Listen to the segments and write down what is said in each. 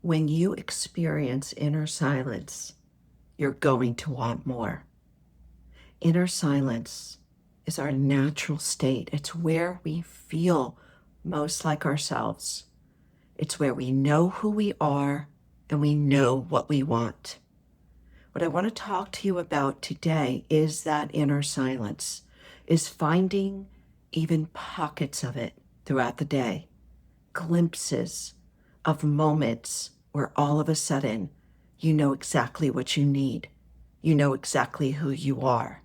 when you experience inner silence, you're going to want more. Inner silence is our natural state. It's where we feel most like ourselves. It's where we know who we are and we know what we want. What I want to talk to you about today is that inner silence, is finding even pockets of it throughout the day, glimpses of moments where all of a sudden you know exactly what you need. You know exactly who you are.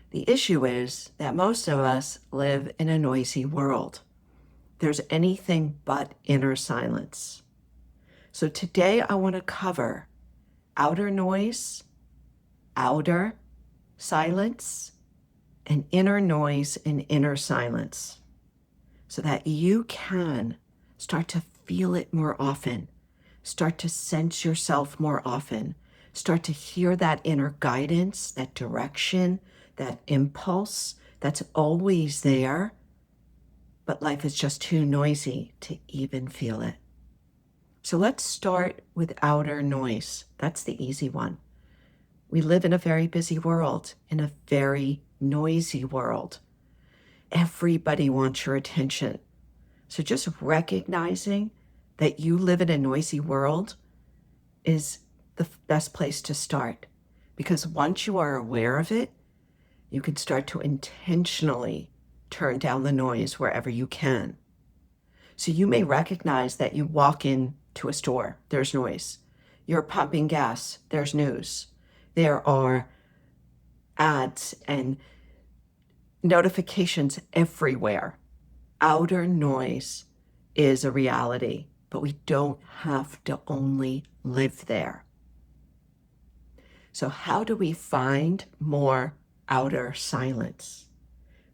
The issue is that most of us live in a noisy world. There's anything but inner silence. So today I want to cover outer noise, outer silence, and inner noise and inner silence, so that you can start to feel it more often, start to sense yourself more often, start to hear that inner guidance, that direction, that impulse that's always there, but life is just too noisy to even feel it. So let's start with outer noise. That's the easy one. We live in a very busy world, in a very noisy world. Everybody wants your attention. So just recognizing that you live in a noisy world is the best place to start. Because once you are aware of it, you can start to intentionally turn down the noise wherever you can. So you may recognize that you walk into a store, there's noise. You're pumping gas, there's news. There are ads and notifications everywhere. Outer noise is a reality, but we don't have to only live there. So how do we find more outer silence?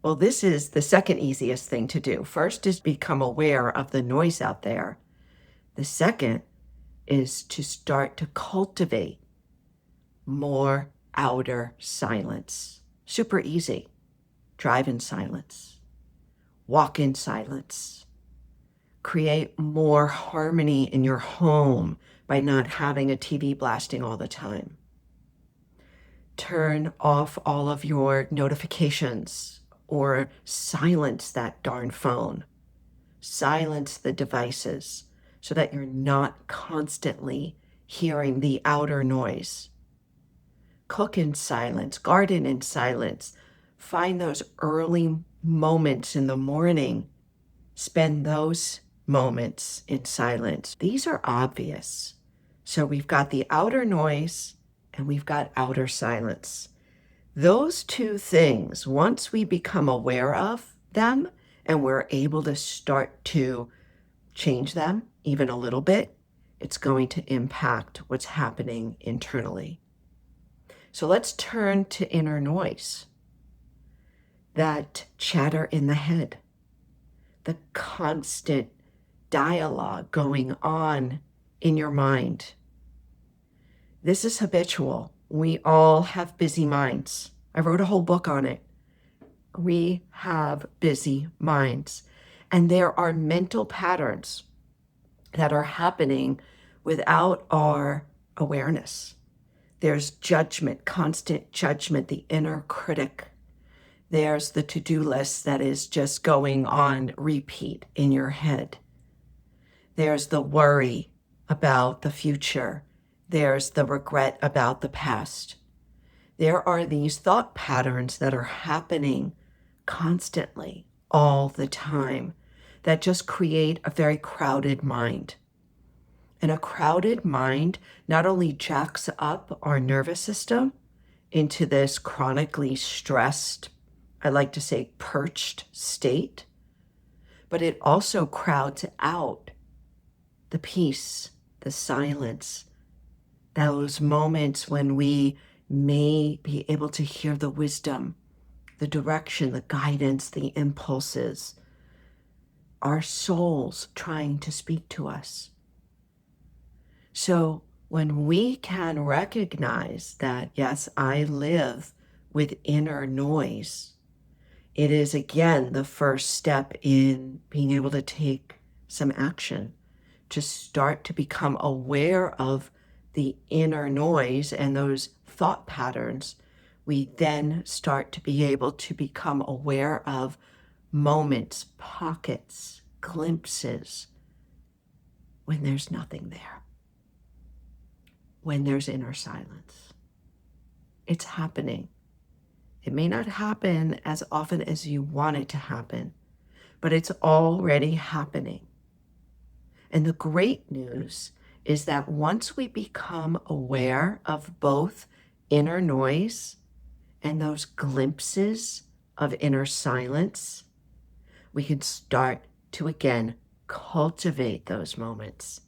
Well, this is the second easiest thing to do. First is become aware of the noise out there. The second is to start to cultivate more outer silence. Super easy. Drive in silence. Walk in silence. Create more harmony in your home by not having a TV blasting all the time. Turn off all of your notifications or silence that darn phone. Silence the devices so that you're not constantly hearing the outer noise. Cook in silence, garden in silence. Find those early moments in the morning. Spend those moments in silence. These are obvious. So we've got the outer noise and we've got outer silence. Those two things, once we become aware of them and we're able to start to change them even a little bit, it's going to impact what's happening internally. So let's turn to inner noise. That chatter in the head, the constant dialogue going on in your mind. This is habitual. We all have busy minds. I wrote a whole book on it. We have busy minds. And there are mental patterns that are happening without our awareness. There's judgment, constant judgment, the inner critic. There's the to-do list that is just going on repeat in your head. There's the worry about the future. There's the regret about the past. There are these thought patterns that are happening constantly, all the time, that just create a very crowded mind. And a crowded mind not only jacks up our nervous system into this chronically stressed, I like to say perched state, but it also crowds out the peace, the silence, those moments when we may be able to hear the wisdom, the direction, the guidance, the impulses, our souls trying to speak to us. So when we can recognize that, yes, I live with inner noise, it is again the first step in being able to take some action, to start to become aware of the inner noise and those thought patterns, we then start to be able to become aware of moments, pockets, glimpses when there's nothing there, when there's inner silence. It's happening. It may not happen as often as you want it to happen, but it's already happening. And the great news is that once we become aware of both inner noise and those glimpses of inner silence, we can start to again cultivate those moments.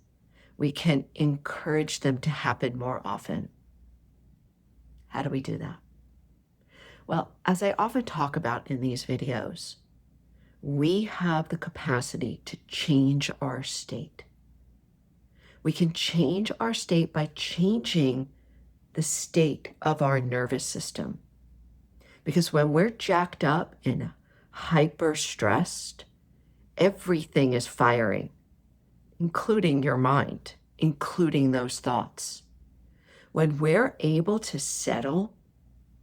We can encourage them to happen more often. How do we do that? Well, as I often talk about in these videos, we have the capacity to change our state. We can change our state by changing the state of our nervous system. Because when we're jacked up and hyper stressed, everything is firing, including your mind, including those thoughts. When we're able to settle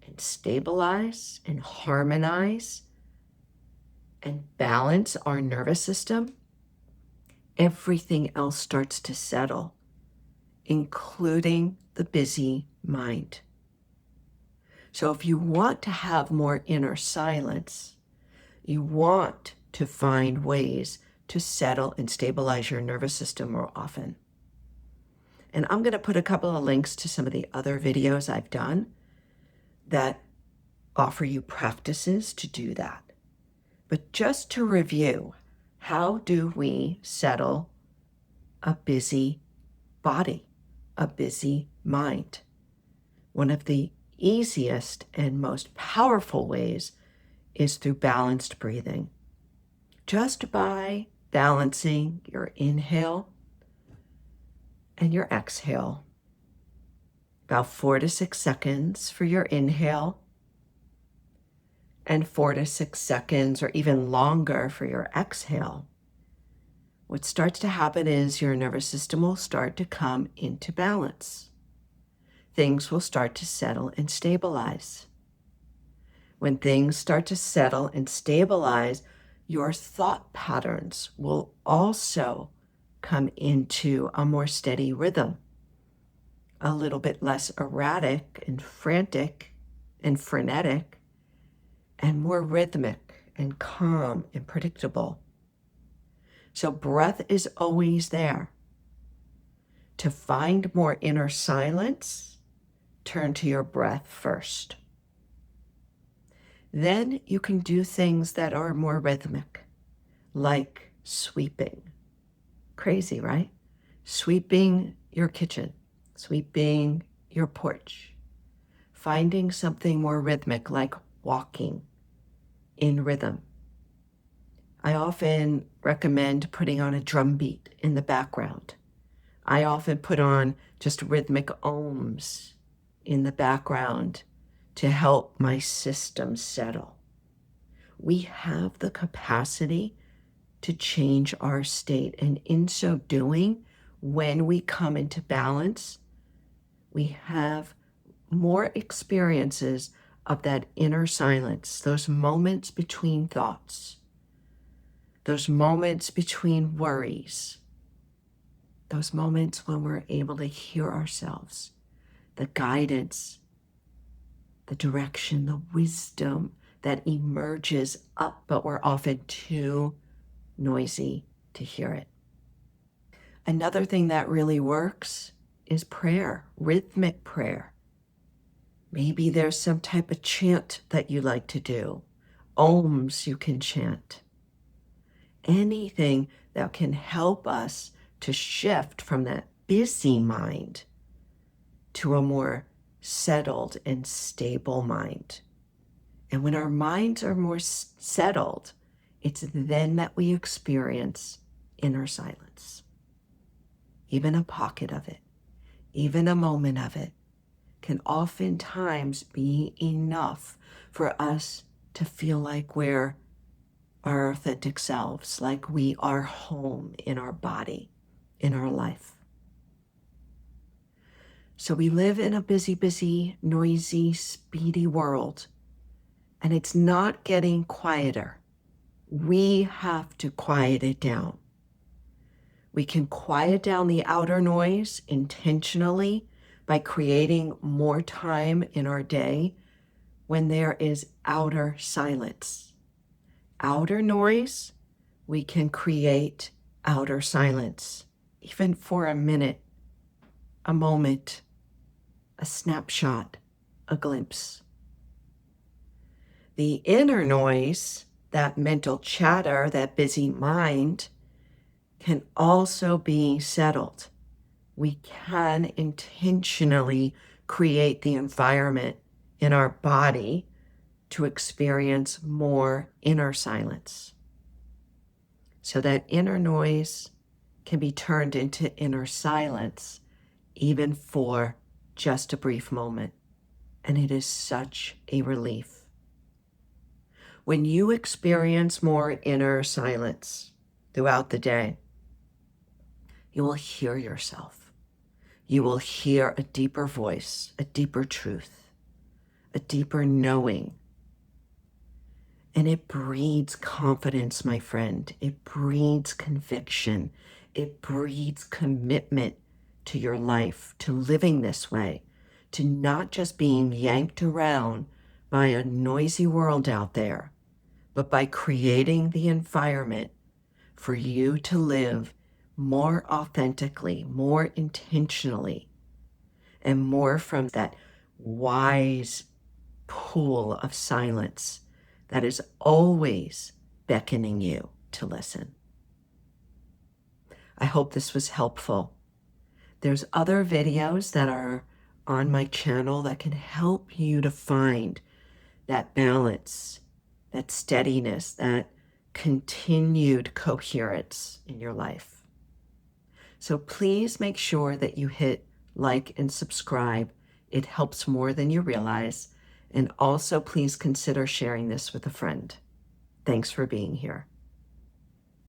and stabilize and harmonize and balance our nervous system, everything else starts to settle, including the busy mind. So if you want to have more inner silence, you want to find ways to settle and stabilize your nervous system more often. And I'm going to put a couple of links to some of the other videos I've done that offer you practices to do that. But just to review, how do we settle a busy body, a busy mind? One of the easiest and most powerful ways is through balanced breathing. Just by balancing your inhale and your exhale, about 4 to 6 seconds for your inhale and 4 to 6 seconds or even longer for your exhale, what starts to happen is your nervous system will start to come into balance. Things will start to settle and stabilize. When things start to settle and stabilize, your thought patterns will also come into a more steady rhythm, a little bit less erratic and frantic and frenetic, and more rhythmic and calm and predictable. So breath is always there. To find more inner silence, turn to your breath first. Then you can do things that are more rhythmic, like sweeping. Crazy, right? Sweeping your kitchen, sweeping your porch, finding something more rhythmic, like walking in rhythm. I often recommend putting on a drum beat in the background. I often put on just rhythmic ohms in the background to help my system settle. We have the capacity to change our state, and in so doing, when we come into balance, we have more experiences of that inner silence, those moments between thoughts, those moments between worries, those moments when we're able to hear ourselves, the guidance, the direction, the wisdom that emerges up, but we're often too noisy to hear it. Another thing that really works is prayer, rhythmic prayer. Maybe there's some type of chant that you like to do, ohms you can chant. Anything that can help us to shift from that busy mind to a more settled and stable mind. And when our minds are more settled, it's then that we experience inner silence. Even a pocket of it, even a moment of it, can oftentimes be enough for us to feel like we're our authentic selves, like we are home in our body, in our life. So we live in a busy, noisy, speedy world, and it's not getting quieter. We have to quiet it down. We can quiet down the outer noise intentionally by creating more time in our day when there is outer silence. Outer noise, we can create outer silence, even for a minute, a moment, a snapshot, a glimpse. The inner noise, that mental chatter, that busy mind, can also be settled. We can intentionally create the environment in our body to experience more inner silence. So that inner noise can be turned into inner silence, even for just a brief moment. And it is such a relief. When you experience more inner silence throughout the day, you will hear yourself. You will hear a deeper voice, a deeper truth, a deeper knowing. And it breeds confidence, my friend. It breeds conviction. It breeds commitment to your life, to living this way, to not just being yanked around by a noisy world out there, but by creating the environment for you to live more authentically, more intentionally, and more from that wise pool of silence that is always beckoning you to listen. I hope this was helpful. There's other videos that are on my channel that can help you to find that balance, that steadiness, that continued coherence in your life. So please make sure that you hit like and subscribe. It helps more than you realize. And also please consider sharing this with a friend. Thanks for being here.